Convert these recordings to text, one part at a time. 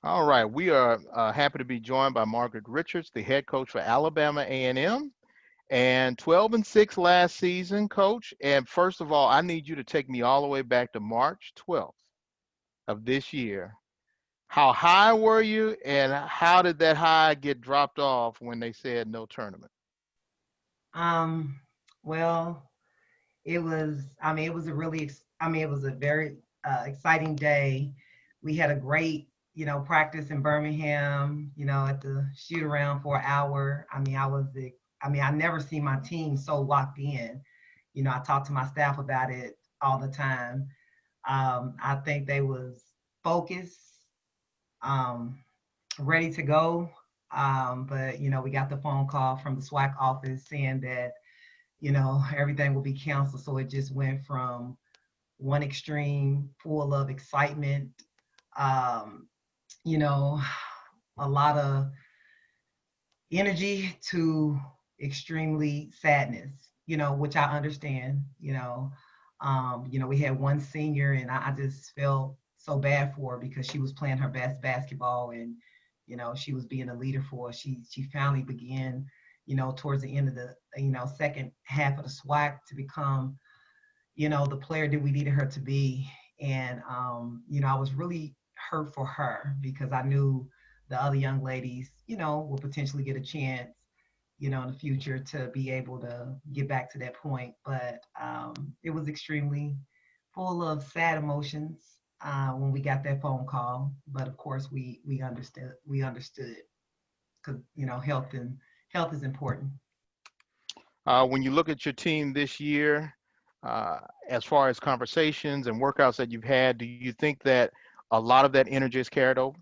All right, we are happy to be joined by Margaret Richards, the head coach for Alabama A&M, and 12-6 last season, coach. And first of all, I need you to take me all the way back to March 12th of this year. How high were you, and how did that high get dropped off when they said no tournament? Um, well, it was a it was a very exciting day. We had a great, practice in Birmingham, at the shoot around for an hour. I never seen my team so locked in. I talked to my staff about it all the time. I think they was focused, um, ready to go. But we got the phone call from the SWAC office saying that everything will be canceled. So it just went from one extreme full of excitement, um, you know, a lot of energy to extremely sadness, which I understand, we had one senior and I just felt so bad for her because she was playing her best basketball and, she was being a leader for us. She finally began, towards the end of the, second half of the SWAC to become, the player that we needed her to be. And, I was really hurt for her because I knew the other young ladies, will potentially get a chance, in the future to be able to get back to that point. But it was extremely full of sad emotions when we got that phone call. But of course, we understood. We understood because health is important. When you look at your team this year, uh, as far as conversations and workouts that you've had, do you think that a lot of that energy is carried over?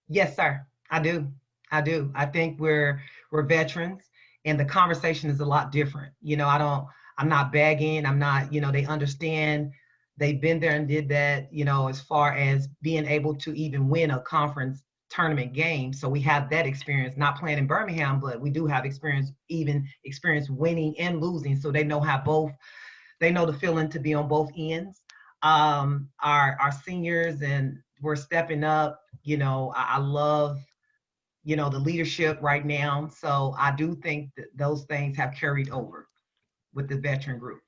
Yes, sir. I do. I do. I think we're veterans and the conversation is a lot different. I'm not begging. I'm not, they understand they've been there and did that, as far as being able to even win a conference tournament game. So we have that experience, not playing in Birmingham, but we do have experience winning and losing. So they know the feeling to be on both ends. Our seniors and we're stepping up. I love the leadership right now. So I do think that those things have carried over with the veteran group.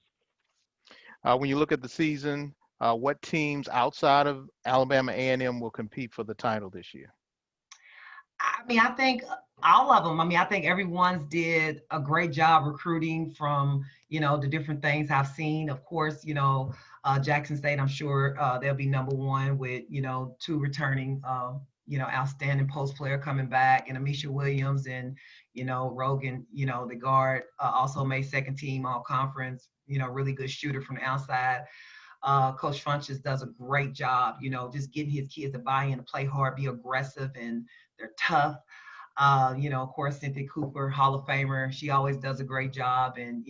When you look at the season, what teams outside of Alabama A&M will compete for the title this year? I think all of them. I think everyone's did a great job recruiting from, the different things I've seen. Of course, Jackson State, I'm sure they'll be number one with, two returning, outstanding post player coming back and Amisha Williams and, Rogan, the guard also made second team all conference, really good shooter from the outside. Coach Funches does a great job, just getting his kids to buy in, to play hard, be aggressive, and they're tough. Of course, Cynthia Cooper, Hall of Famer, she always does a great job and,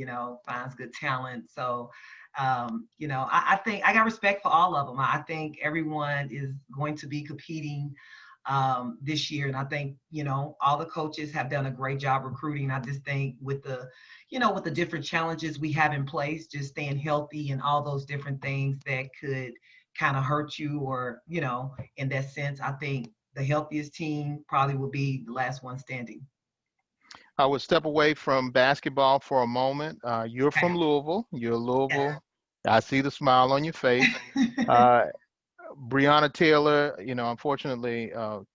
finds good talent. So, I think I got respect for all of them. I think everyone is going to be competing this year. And I think, all the coaches have done a great job recruiting. I just think with the different challenges we have in place, just staying healthy and all those different things that could kind of hurt you or, in that sense, I think the healthiest team probably will be the last one standing. I would step away from basketball for a moment. You're from Okay. Louisville. You're Yes. Louisville. I see the smile on your face. Uh, Breonna Taylor, unfortunately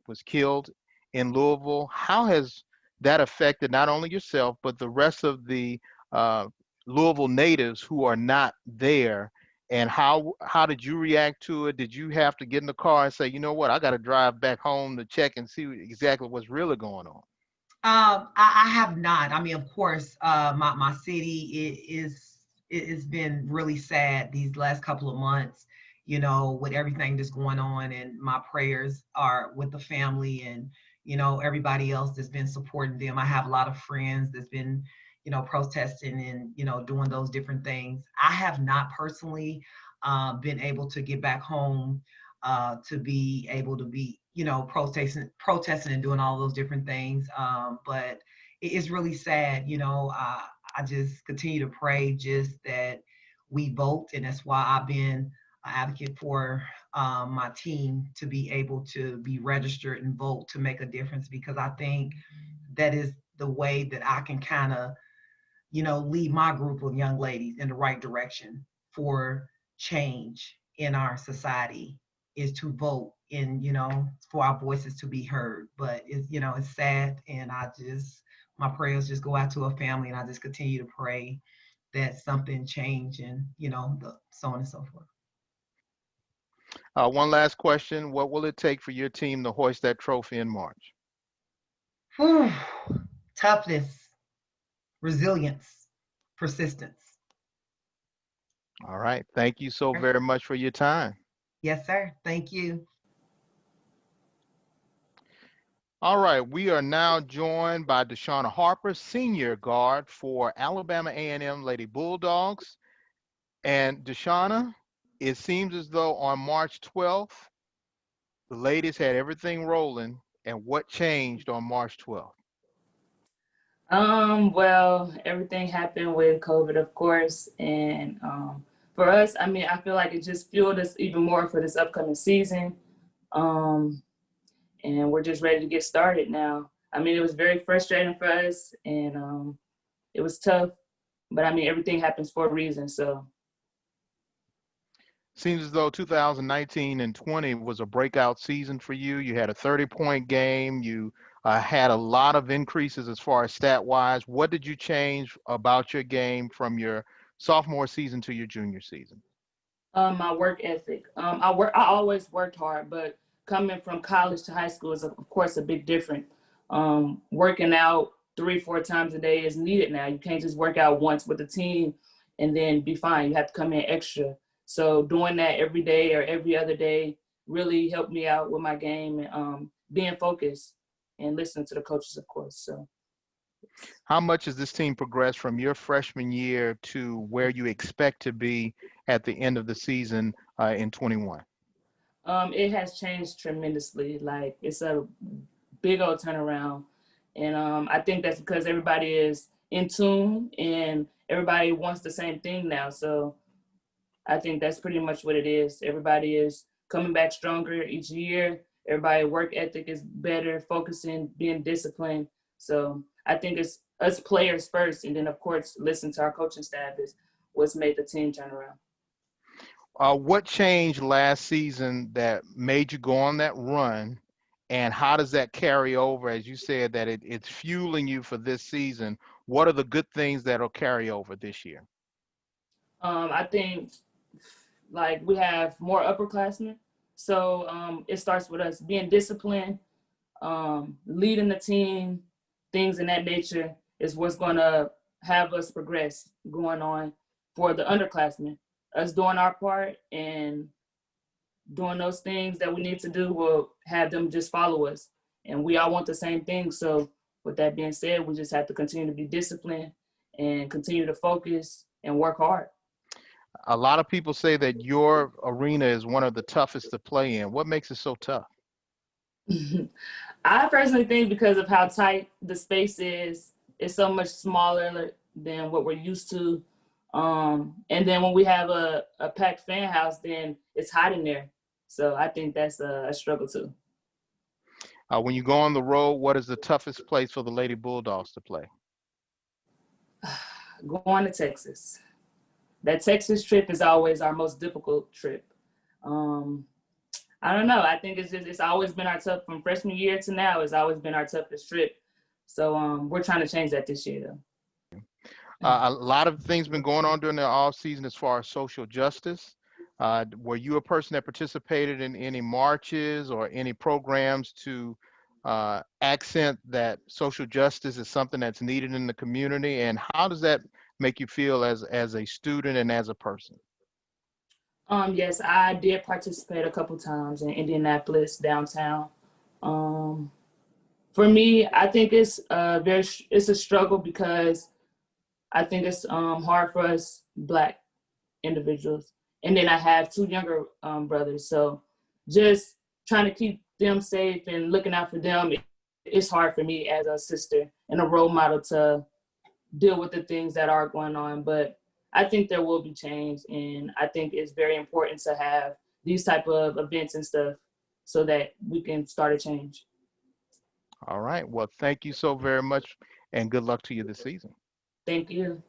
was killed in Louisville. How has that affected not only yourself, but the rest of the uh, Louisville natives who are not there? And how did you react to it? Did you have to get in the car and say, you know what, I got to drive back home to check and see exactly what's really going on? I have not. Of course, my city it's been really sad these last couple of months, with everything that's going on. And my prayers are with the family and, everybody else that's been supporting them. I have a lot of friends that's been, protesting and, doing those different things. I have not personally been able to get back home to be able to be, protesting and doing all those different things. But it is really sad, I just continue to pray just that we vote, and that's why I've been advocate for my team to be able to be registered and vote to make a difference, because I think that is the way that I can kind of, lead my group of young ladies in the right direction for change in our society, is to vote and, for our voices to be heard. But it's sad. And my prayers just go out to a family, and I just continue to pray that something change, and, so on and so forth. One last question. What will it take for your team to hoist that trophy in March? Whew. Toughness, resilience, persistence. All right. Thank you so very much for your time. Yes, sir. Thank you. All right. We are now joined by Deshawna Harper, senior guard for Alabama A&M Lady Bulldogs. And Deshawna, it seems as though on March 12th, the ladies had everything rolling. And what changed on March 12th? Well, everything happened with COVID, of course. And for us, I mean, I feel like it just fueled us even more for this upcoming season. And we're just ready to get started now. I mean, it was very frustrating for us, and it was tough, but I mean, everything happens for a reason, so. Seems as though 2019 and 20 was a breakout season for you. You had a 30-point game. You had a lot of increases as far as stat-wise. What did you change about your game from your sophomore season to your junior season? My work ethic. I always worked hard, but coming from college to high school is, of course, a big difference. Working out 3-4 times a day is needed now. You can't just work out once with the team and then be fine. You have to come in extra. So doing that every day or every other day really helped me out with my game, and being focused and listening to the coaches, of course. So. How much has this team progressed from your freshman year to where you expect to be at the end of the season in 21? It has changed tremendously. Like, it's a big old turnaround. And I think that's because everybody is in tune and everybody wants the same thing now. So I think that's pretty much what it is. Everybody is coming back stronger each year. Everybody work ethic is better, focusing, being disciplined. So I think it's us players first, and then of course listen to our coaching staff is what's made the team turn around. What changed last season that made you go on that run, and how does that carry over? As you said that it's fueling you for this season. What are the good things that'll carry over this year? I think like we have more upperclassmen, so it starts with us being disciplined, leading the team, things in that nature is what's going to have us progress going on for the underclassmen. Us doing our part and doing those things that we need to do will have them just follow us. And we all want the same thing. So with that being said, we just have to continue to be disciplined and continue to focus and work hard. A lot of people say that your arena is one of the toughest to play in. What makes it so tough? I personally think because of how tight the space is, it's so much smaller than what we're used to. And then when we have a packed fan house, then it's hot in there. So I think that's a struggle too. When you go on the road, what is the toughest place for the Lady Bulldogs to play? Going to Texas. That Texas trip is always our most difficult trip. I don't know. I think it's always been our tough, from freshman year to now, it's always been our toughest trip. So we're trying to change that this year though. A lot of things been going on during the off season as far as social justice. Were you a person that participated in any marches or any programs to accent that social justice is something that's needed in the community? And how does that make you feel as a student and as a person? Yes, I did participate a couple times in Indianapolis downtown. For me, I think it's a struggle because I think it's hard for us Black individuals. And then I have 2 younger brothers. So just trying to keep them safe and looking out for them, it's hard for me as a sister and a role model to deal with the things that are going on. But I think there will be change, and I think it's very important to have these type of events and stuff so that we can start a change. All right. Well, thank you so very much, and good luck to you this season. Thank you.